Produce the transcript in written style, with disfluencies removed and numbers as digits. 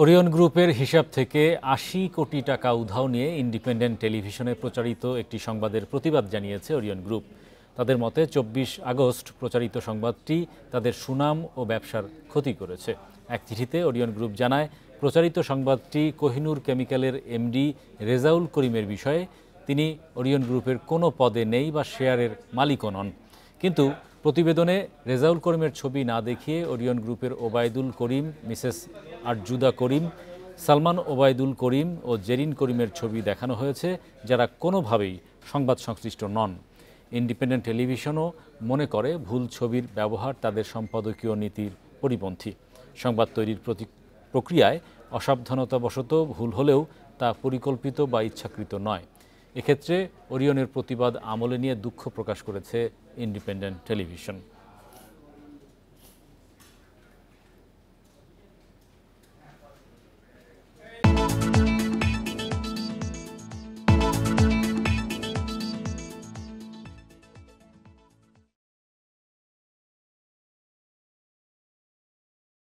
Orion গ্রুপের হিসাব থেকে ৮০ কোটি টাকা উধাও নিয়ে ইন্ডিপেন্ডেন্ট টেলিভিশনে প্রচারিত একটি সংবাদের প্রতিবাদ জানিয়েছে ওরিয়ন গ্রুপ। তাদের মতে ২৪ আগস্ট প্রচারিত সংবাদটি তাদের সুনাম ও ব্যবসার ক্ষতি করেছে। এক চিঠিতে ওরিয়ন গ্রুপ জানায়, প্রচারিত সংবাদটি কোহিনুর কেমিক্যালের এমডি রেজাউল করিমের বিষয়ে। তিনি ওরিয়ন গ্রুপের কোনো পদে নেই বা শেয়ারের মালিকও নন। কিন্তু প্রতিবেদনে রেজাউল করিমের ছবি না দেখিয়ে ওরিয়ন গ্রুপের ওবায়দুল করিম, মিসেস আরজুদা করিম, সালমান ওবায়দুল করিম ও জেরিন করিমের ছবি দেখানো হয়েছে, যারা কোনোভাবেই সংবাদ সংশ্লিষ্ট নন। ইন্ডিপেন্ডেন্ট টেলিভিশনও মনে করে ভুল ছবির ব্যবহার তাদের সম্পাদকীয় নীতির পরিপন্থী। সংবাদ তৈরির প্রক্রিয়ায় অসাবধানতাবশত ভুল হলেও তা পরিকল্পিত বা ইচ্ছাকৃত নয়। এক্ষেত্রে ওরিয়নের প্রতিবাদ আমলে নিয়ে দুঃখ প্রকাশ করেছে ইন্ডিপেন্ডেন্ট টেলিভিশন।